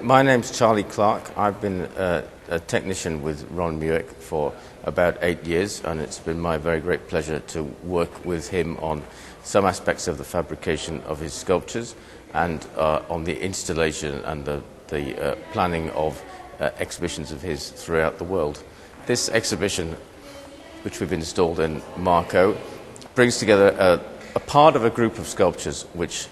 My name's Charlie Clarke. I've been a technician with Ron Muick for about 8 years, and it's been my very great pleasure to work with him on some aspects of the fabrication of his sculptures and on the installation and the planning of exhibitions of his throughout the world. This exhibition, which we've installed in Marco, brings together a part of a group of sculptures which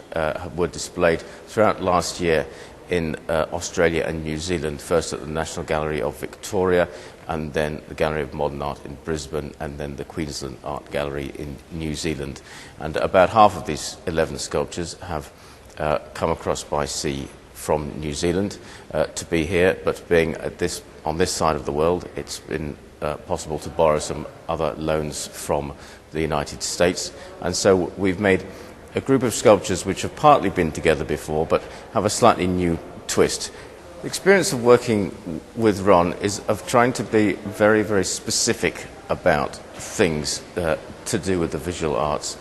were displayed throughout last year in Australia and New Zealand, first at the National Gallery of Victoria, and then the Gallery of Modern Art in Brisbane, and then the Queensland Art Gallery in New Zealand. And about half of these 11 sculptures have come across by sea from New Zealand to be here, but being on this side of the world, it's been possible to borrow some other loans from the United States. And so we've made a group of sculptures which have partly been together before but have a slightly new twist. The experience of working with Ron is of trying to be very, very specific about things to do with the visual arts.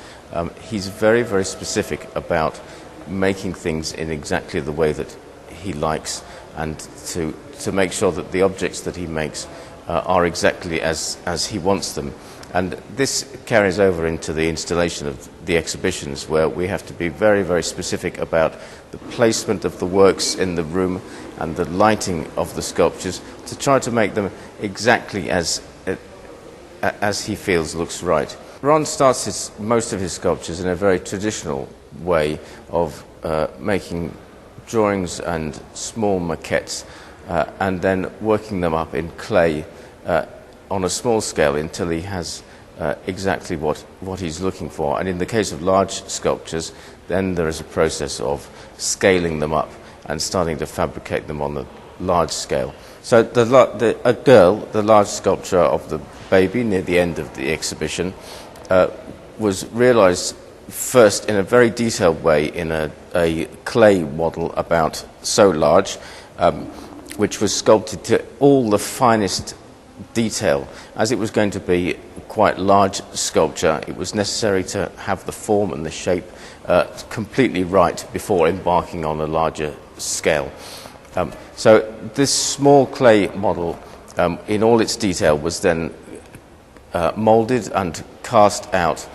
He's very, very specific about making things in exactly the way that he likes, and to make sure that the objects that he makes are exactly as he wants them. And this carries over into the installation of the exhibitions, where we have to be very, very specific about the placement of the works in the room and the lighting of the sculptures to try to make them exactly as he feels looks right. Ron starts most of his sculptures in a very traditional way of making drawings and small maquettes and then working them up in clay on a small scale until he has exactly what he's looking for. And in the case of large sculptures, then there is a process of scaling them up and starting to fabricate them on the large scale. So the large sculpture of the baby near the end of the exhibition, was realized first in a very detailed way in a clay model about so large, which was sculpted to all the finest detail. As it was going to be quite large sculpture, it was necessary to have the form and the shape completely right before embarking on a larger scale. So this small clay model, in all its detail, was then molded and cast out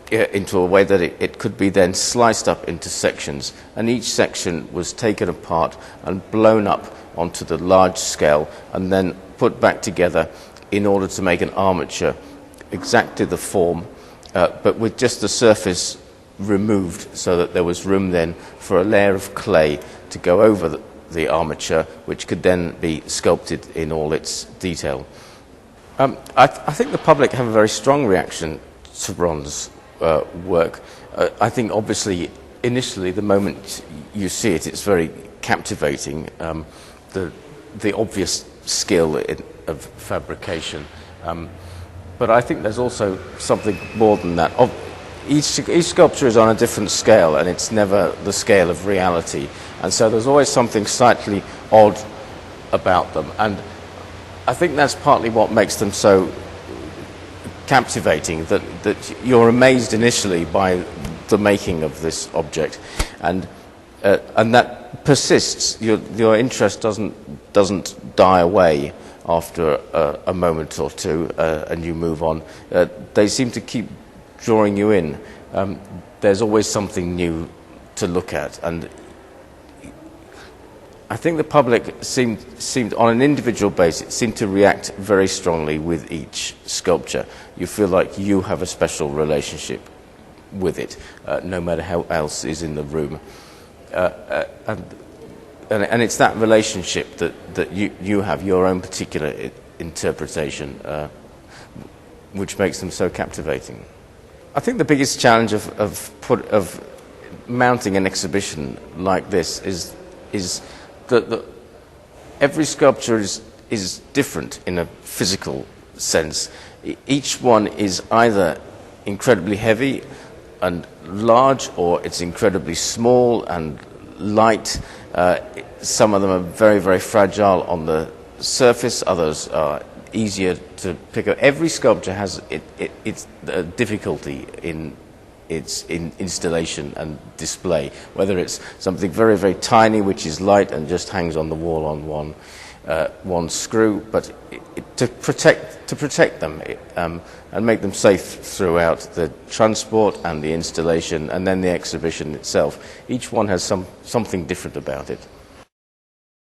into a way that it could be then sliced up into sections, and each section was taken apart and blown up onto the large scale and then put back together in order to make an armature exactly the form, but with just the surface removed, so that there was room then for a layer of clay to go over the armature, which could then be sculpted in all its detail. I think the public have a very strong reaction to Ron's work. I think obviously initially the moment you see it, it's very captivating, the obvious skill of fabrication, but I think there's also something more than that. Each sculpture is on a different scale, and it's never the scale of reality, and so there's always something slightly odd about them, and I think that's partly what makes them so captivating, that you're amazed initially by the making of this object, and that persists. Your interest doesn't die away after a moment or two, and you move on. They seem to keep drawing you in. There's always something new to look at, and I think the public seemed on an individual basis, seemed to react very strongly with each sculpture. You feel like you have a special relationship with it, no matter how else is in the room. And it's that relationship that you have, your own particular interpretation, which makes them so captivating. I think the biggest challenge of mounting an exhibition like this is that every sculpture is different in a physical sense. Each one is either incredibly heavy and large, or it's incredibly small and light. Some of them are very, very fragile on the surface, others are easier to pick up. Every sculpture has its difficulty in its installation and display, whether it's something very, very tiny which is light and just hangs on the wall on one screw, but to protect them and make them safe throughout the transport and the installation and then the exhibition itself. Each one has something different about it.